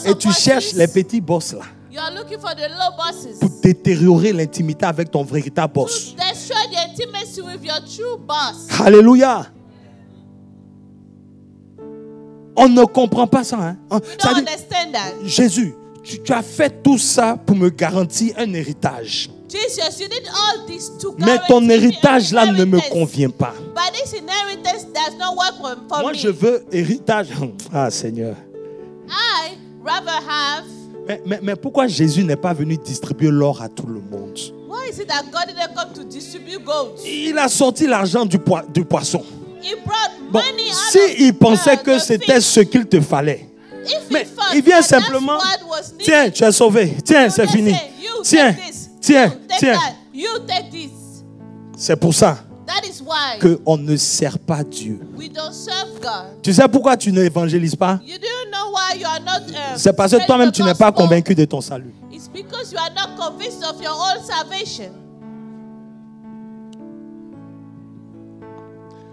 Et tu cherches les petits boss là. Pour détériorer l'intimité avec ton véritable boss. Alléluia. On ne comprend pas ça. Hein? Jésus, tu as fait tout ça pour me garantir un héritage. Mais ton héritage là ne me convient pas. Moi je veux héritage. Ah Seigneur. Mais pourquoi Jésus n'est pas venu distribuer l'or à tout le monde? Il a sorti l'argent du poisson. Bon, s'il pensait que c'était ce qu'il te fallait, mais il vient simplement, tiens, tu es sauvé, tiens, c'est fini, tiens. C'est pour ça qu'on ne sert pas Dieu. Tu sais pourquoi tu n'évangélises pas? C'est parce que toi-même tu n'es pas convaincu de ton salut.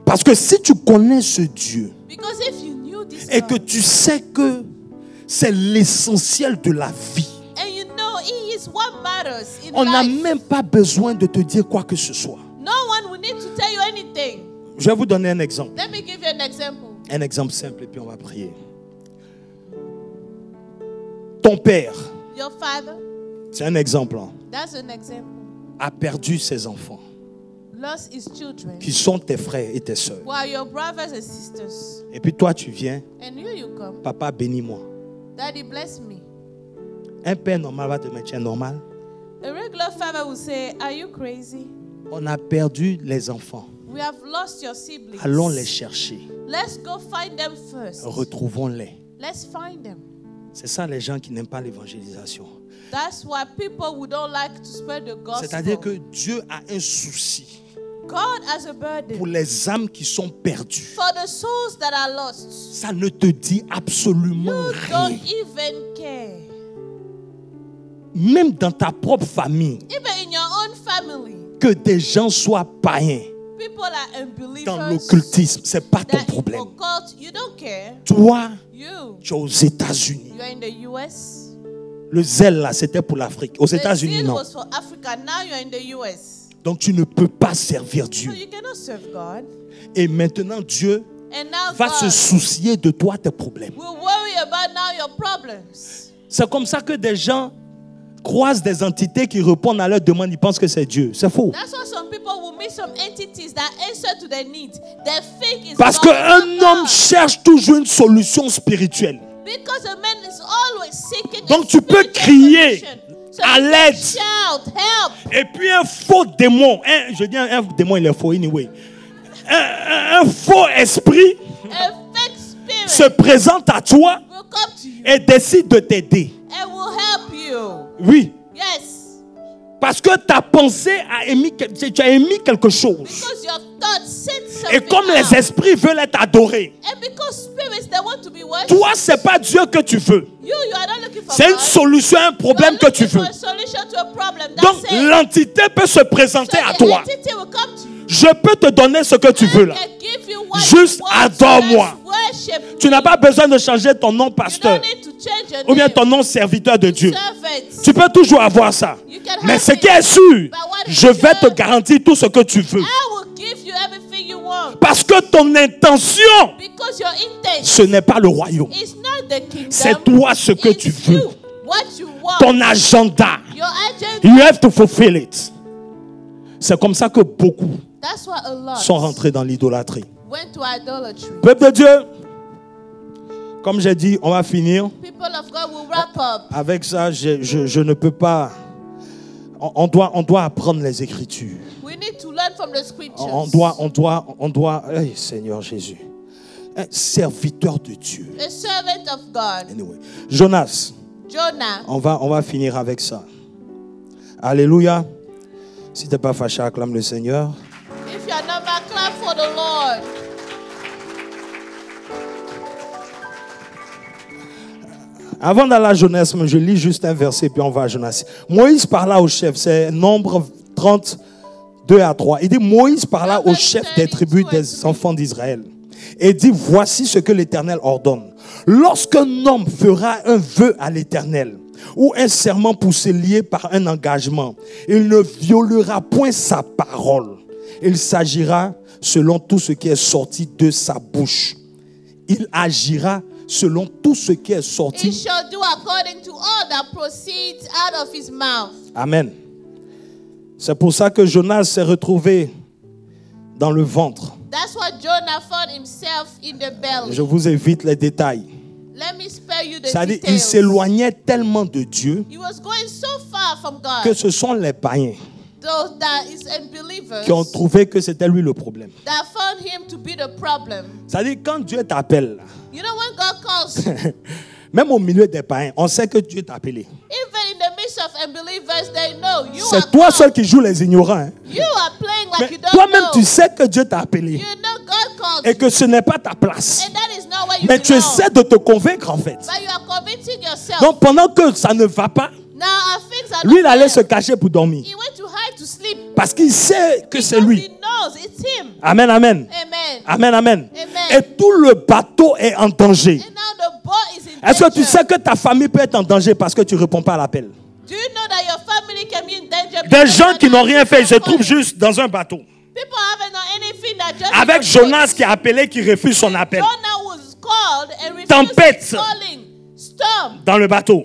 Parce que si tu connais ce Dieu et que tu sais que c'est l'essentiel de la vie, on n'a même pas besoin de te dire quoi que ce soit. Je vais vous donner un exemple. Un exemple simple et puis on va prier. Ton père, c'est un exemple, a perdu ses enfants qui sont tes frères et tes soeurs. Et puis toi tu viens, papa bénis-moi. Un père normal va te mettre normal. A regular father will say, "Are you crazy? On a perdu les enfants. We have lost your siblings. Allons les chercher. Let's go find them first. Retrouvons-les." Let's find them. C'est ça les gens qui n'aiment pas l'évangélisation. That's why people who don't like to spread the gospel. C'est-à-dire que Dieu a un souci. God has a burden pour les âmes qui sont perdues. For the souls that are lost. Ça ne te dit absolument rien. Don't even care. Même dans ta propre famille, even in your own family, que des gens soient païens dans l'occultisme, ce n'est pas ton problème. You don't care. Toi, tu es aux États-Unis. In the US. Le zèle là, c'était pour l'Afrique. Aux États-Unis, non. Was for Africa. Now you're in the US. Donc tu ne peux pas servir Dieu. So you cannot serve God. Et maintenant Dieu va se soucier de toi, tes problèmes. We'll worry about now your problems. C'est comme ça que des gens croisent des entités qui répondent à leurs demandes, ils pensent que c'est Dieu. C'est faux. Parce qu'un homme cherche toujours une solution spirituelle. Donc tu peux crier à l'aide. Et puis un faux démon, je dis un démon il est faux anyway. Un faux esprit se présente à toi et décide de t'aider. Oui. Yes. Parce que ta pensée tu as émis quelque chose. Et comme les esprits veulent être adorés, toi, ce n'est pas Dieu que tu veux. C'est une solution à un problème que tu veux. Donc, l'entité peut se présenter à toi. Je peux te donner ce que tu veux là. Juste adore-moi. Tu n'as pas besoin de changer ton nom pasteur ou bien ton nom serviteur de Dieu. Tu peux toujours avoir ça. Mais ce qui est sûr, je vais te garantir tout ce que tu veux. Parce que ton intention, ce n'est pas le royaume. C'est toi ce que tu veux. Ton agenda. You have to fulfill it. C'est comme ça que beaucoup sont rentrés dans l'idolâtrie. Peuple de Dieu, comme j'ai dit, on va finir. Avec ça, je ne peux pas. On doit apprendre les Écritures. On doit, hey, Seigneur Jésus, un serviteur de Dieu. Anyway. Jonas. On va finir avec ça. Alléluia. Si tu n'es pas fâché, acclame le Seigneur. If you are not mad, clap for the Lord. Avant d'aller à Jonas, je lis juste un verset puis on va à Jonas. Moïse parla au chef, c'est Nombre 32 à 3. Il dit, Moïse parla au chef des tribus des enfants d'Israël. Et dit, voici ce que l'Éternel ordonne. Lorsqu'un homme fera un vœu à l'Éternel, ou un serment pour se lier par un engagement, il ne violera point sa parole. Il s'agira selon tout ce qui est sorti de sa bouche. Il agira selon tout ce qui est sorti. He shall do according to all that proceeds out of his mouth. Amen. C'est pour ça que Jonas s'est retrouvé dans le ventre. That's why Jonah found himself in the belly. Je vous évite les détails. Let me spare you the C'est-à-dire, details. il s'éloignait tellement de Dieu He was going so far from God. que ce sont les païens Those that is unbelievers qui ont trouvé que c'était lui le problème. that found him to be the problem. C'est-à-dire, quand Dieu t'appelle, You know when God calls you, même au milieu des païens, on sait que Dieu t'a appelé. even in the midst of unbelievers, they know you C'est are toi called. seul qui joues les ignorants. Hein. You are playing like Mais you don't toi-même, know. tu sais que Dieu t'a appelé You know God called et que ce n'est pas ta place. you, and that is not where you Mais tu belong. essaies de te convaincre en fait. But you are convincing yourself. Donc pendant que ça ne va pas, Now things are lui il not allait well. se cacher pour dormir. He went to hide to sleep. Parce qu'il sait que c'est Because lui. he knows it's him. Amen, amen. Amen. Amen, amen. Amen. Et tout le bateau est en danger. And now the boat is in Est-ce que tu danger. sais que ta famille peut être en danger parce que tu ne réponds pas à l'appel? Do you know that your family can be in danger? Des because gens you're qui not n'ont rien fait, ils se calling? trouvent juste dans un bateau. People haven't done anything that just Avec Jonas qui a appelé, qui refuse son appel. Jonah was called and refused Tempête. his calling. Storm Dans le bateau.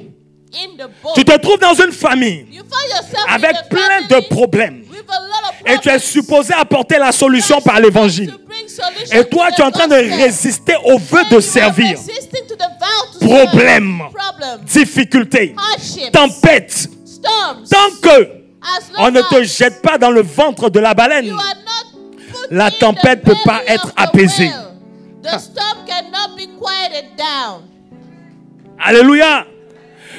in the boat. Tu te trouves dans une famille You find yourself avec in a plein family de problèmes. with a lot of Et tu es problems. supposé apporter la solution par l'évangile. To bring solution Et toi, to tu es en the train de gospel. résister au vœu And de you are servir. resisting to the vow to serve. Problème, Problem. difficulté, Hardships. tempête. Storms. Tant que As on long ne te as jette pas dans le ventre de la baleine, you are not put la in tempête the ne peut pas belly être of the apaisée. whale, the storm cannot be quieted down. Alléluia.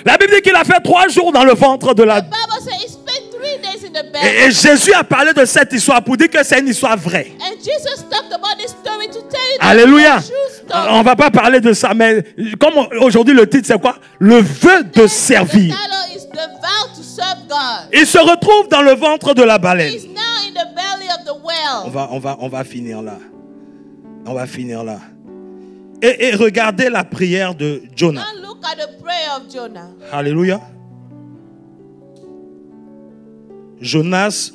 La Bible dit qu'il a fait 3 jours dans le ventre de la... The Bible says he spent 3 days in the belly. Et Jésus a parlé de cette histoire pour dire que c'est une histoire vraie. And Jesus talked about this story to tell you Alléluia. the true story. On ne va pas parler de ça, mais comme aujourd'hui le titre c'est quoi? Le vœu de The servir. title is the vow to serve God. Il se retrouve dans le ventre de la baleine. He's now in the belly of the whale. On va finir là. On va finir là. Et regardez la prière de Jonah. Now look at the prayer of Jonah. Alléluia. Jonas,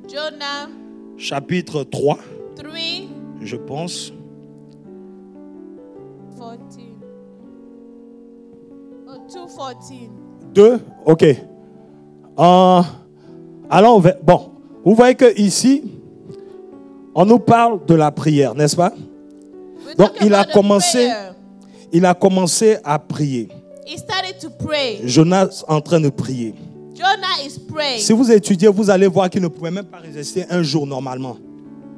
Jonah chapitre 3, 3, je pense. 14. Oh, 2:14. 2, ok. Alors, bon, vous voyez que ici, on nous parle de la prière, n'est-ce pas? We're Donc, talking about the il a commencé à prier. He started to pray. Jonas en train de prier. Jonah is praying. Si vous étudiez, vous allez voir qu'il ne pouvait même pas résister un jour normalement.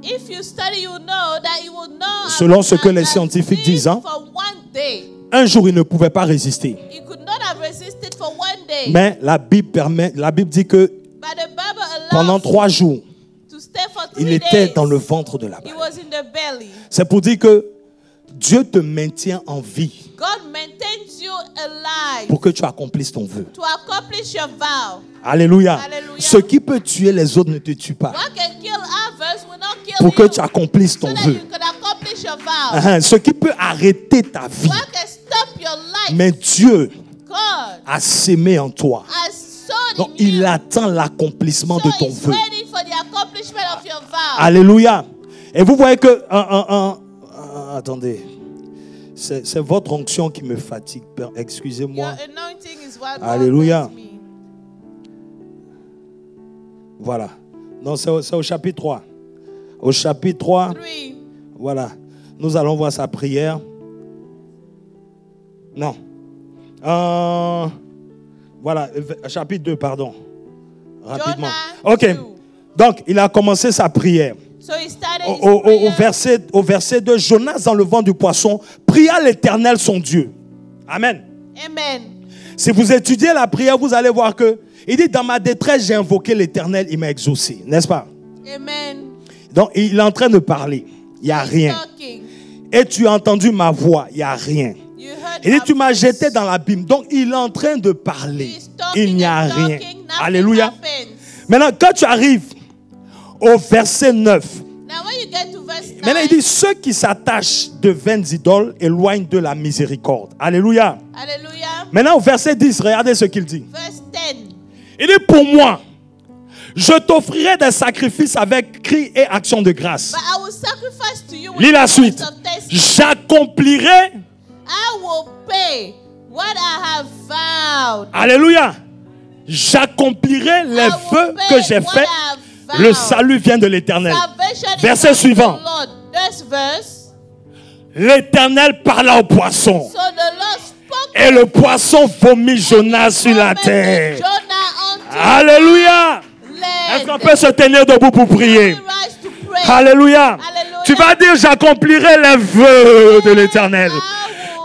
If you study, you know that he will not. Selon ce que les scientifiques disent, hein, for one day. un jour il ne pouvait pas résister. He could not have resisted for one day. Mais la Bible dit que But the pendant 3 jours, il était dans le ventre de la baleine. C'est pour dire que Dieu te maintient en vie pour que tu accomplisses ton vœu. Alléluia. Ce qui peut tuer les autres ne te tue pas. Pour que tu accomplisses ton vœu. Ce qui peut arrêter ta vie. Mais Dieu a sémé en toi. Donc il attend l'accomplissement de ton vœu. Alléluia. Et vous voyez que... attendez. C'est votre onction qui me fatigue. Excusez-moi. Alléluia. Voilà. Non, c'est au chapitre 3. Au chapitre 3. Voilà. Nous allons voir sa prière. Non. Voilà. Chapitre 2, pardon. Rapidement. Ok. Donc, il a commencé sa prière. Au verset 2, Jonas dans le ventre du poisson pria l'Éternel son Dieu. Amen. Amen. Si vous étudiez la prière, vous allez voir que il dit, dans ma détresse, j'ai invoqué l'Éternel, il m'a exaucé. N'est-ce pas? Amen. Donc, il est en train de parler. Il n'y a rien. Et tu as entendu ma voix. Il n'y a rien. Il dit, tu m'as jeté dans l'abîme. Donc, il est en train de parler. Il n'y a rien. Alléluia. Maintenant, quand tu arrives au verset 9, maintenant il dit, ceux qui s'attachent de vaines idoles éloignent de la miséricorde. Alléluia. Alléluia. Maintenant au verset 10, regardez ce qu'il dit. Verse 10. Il dit, pour moi, je t'offrirai des sacrifices avec cris et actions de grâce. Lis la suite. J'accomplirai. I will pay what I have vowed. Alléluia. J'accomplirai les vœux que j'ai faits. Le salut vient de l'Éternel. Verset suivant. L'Éternel parla au poisson. Et le poisson vomit Jonas sur la terre. Alléluia. Est-ce qu'on peut se tenir debout pour prier? Alléluia. Tu vas dire, j'accomplirai les vœux de l'Éternel.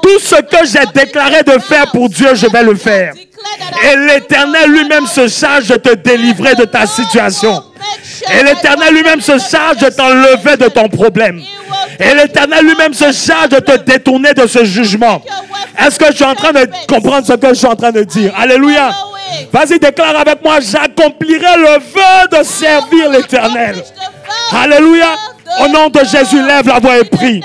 Tout ce que j'ai déclaré de faire pour Dieu, je vais le faire. Et l'Éternel lui-même se charge de te délivrer de ta situation. Et l'Éternel lui-même se charge de t'enlever de ton problème. Et l'Éternel lui-même se charge de te détourner de ce jugement. Est-ce que je suis en train de comprendre ce que je suis en train de dire? Alléluia. Vas-y, déclare avec moi, j'accomplirai le vœu de servir l'Éternel. Alléluia. Au nom de Jésus, lève la voix et prie.